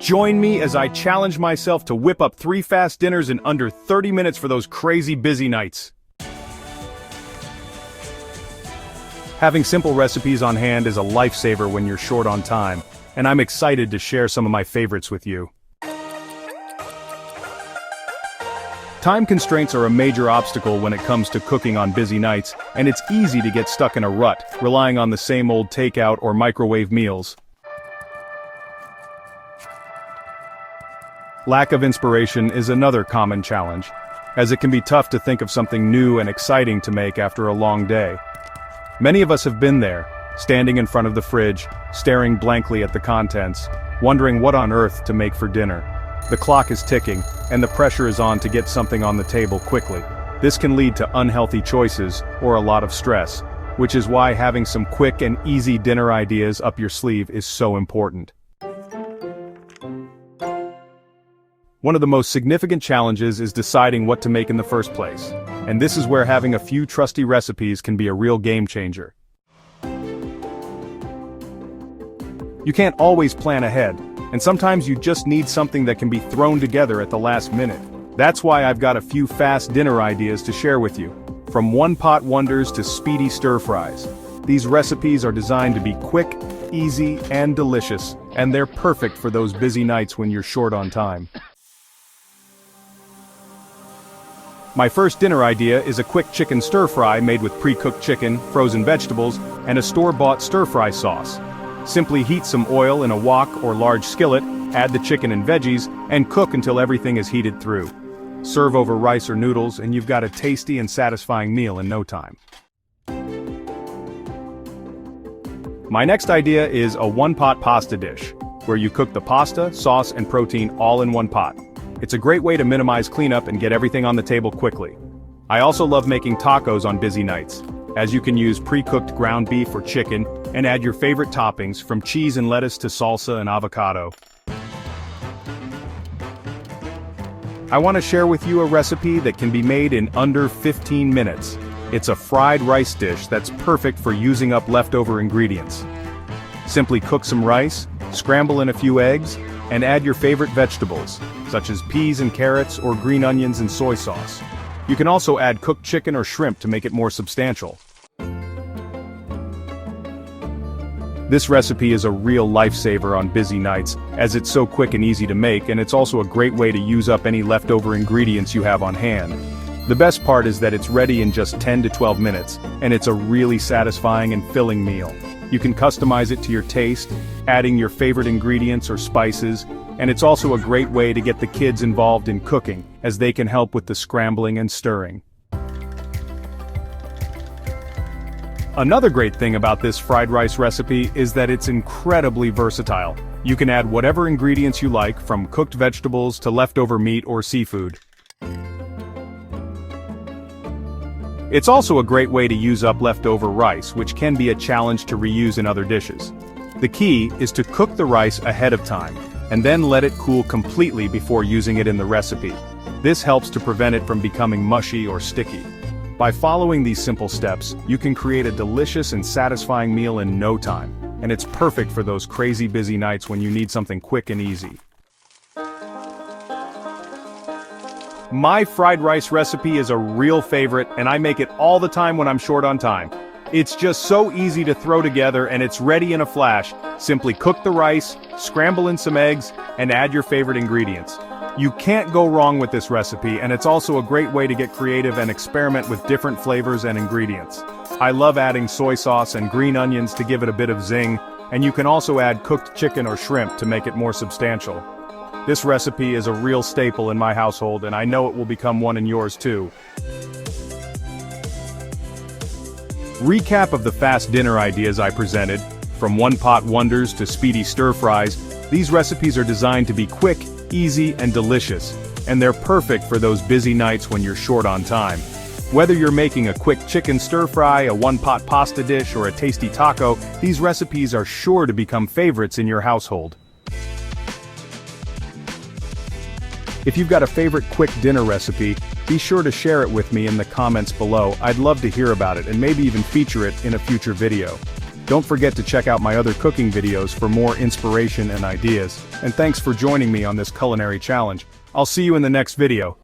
Join me as I challenge myself to whip up 3 fast dinners in under 30 minutes for those crazy busy nights. Having simple recipes on hand is a lifesaver when you're short on time, and I'm excited to share some of my favorites with you. Time constraints are a major obstacle when it comes to cooking on busy nights, and it's easy to get stuck in a rut, relying on the same old takeout or microwave meals. Lack of inspiration is another common challenge, as it can be tough to think of something new and exciting to make after a long day. Many of us have been there, standing in front of the fridge, staring blankly at the contents, wondering what on earth to make for dinner. The clock is ticking, and the pressure is on to get something on the table quickly. This can lead to unhealthy choices or a lot of stress, which is why having some quick and easy dinner ideas up your sleeve is so important. One of the most significant challenges is deciding what to make in the first place, and this is where having a few trusty recipes can be a real game changer. You can't always plan ahead, and sometimes you just need something that can be thrown together at the last minute. That's why I've got a few fast dinner ideas to share with you, from one-pot wonders to speedy stir-fries. These recipes are designed to be quick, easy, and delicious, and they're perfect for those busy nights when you're short on time. My first dinner idea is a quick chicken stir-fry made with pre-cooked chicken, frozen vegetables, and a store-bought stir-fry sauce. Simply heat some oil in a wok or large skillet, add the chicken and veggies, and cook until everything is heated through. Serve over rice or noodles, and you've got a tasty and satisfying meal in no time. My next idea is a one-pot pasta dish, where you cook the pasta, sauce, and protein all in one pot. It's a great way to minimize cleanup and get everything on the table quickly. I also love making tacos on busy nights, as you can use pre-cooked ground beef or chicken, and add your favorite toppings from cheese and lettuce to salsa and avocado. I want to share with you a recipe that can be made in under 15 minutes. It's a fried rice dish that's perfect for using up leftover ingredients. Simply cook some rice, scramble in a few eggs, and add your favorite vegetables, such as peas and carrots or green onions and soy sauce. You can also add cooked chicken or shrimp to make it more substantial. This recipe is a real lifesaver on busy nights, as it's so quick and easy to make, and it's also a great way to use up any leftover ingredients you have on hand. The best part is that it's ready in just 10 to 12 minutes, and it's a really satisfying and filling meal. You can customize it to your taste, adding your favorite ingredients or spices, and it's also a great way to get the kids involved in cooking, as they can help with the scrambling and stirring. Another great thing about this fried rice recipe is that it's incredibly versatile. You can add whatever ingredients you like, from cooked vegetables to leftover meat or seafood. It's also a great way to use up leftover rice, which can be a challenge to reuse in other dishes. The key is to cook the rice ahead of time, and then let it cool completely before using it in the recipe. This helps to prevent it from becoming mushy or sticky. By following these simple steps, you can create a delicious and satisfying meal in no time, and it's perfect for those crazy busy nights when you need something quick and easy. My fried rice recipe is a real favorite, and I make it all the time when I'm short on time. It's just so easy to throw together, and it's ready in a flash. Simply cook the rice, scramble in some eggs, and add your favorite ingredients. You can't go wrong with this recipe, and it's also a great way to get creative and experiment with different flavors and ingredients. I love adding soy sauce and green onions to give it a bit of zing, and you can also add cooked chicken or shrimp to make it more substantial. This recipe is a real staple in my household, and I know it will become one in yours too. Recap of the fast dinner ideas I presented, from one-pot wonders to speedy stir-fries. These recipes are designed to be quick, easy, and delicious, and they're perfect for those busy nights when you're short on time. Whether you're making a quick chicken stir-fry, a one-pot pasta dish, or a tasty taco, these recipes are sure to become favorites in your household. If you've got a favorite quick dinner recipe, be sure to share it with me in the comments below. I'd love to hear about it and maybe even feature it in a future video. Don't forget to check out my other cooking videos for more inspiration and ideas. And thanks for joining me on this culinary challenge. I'll see you in the next video.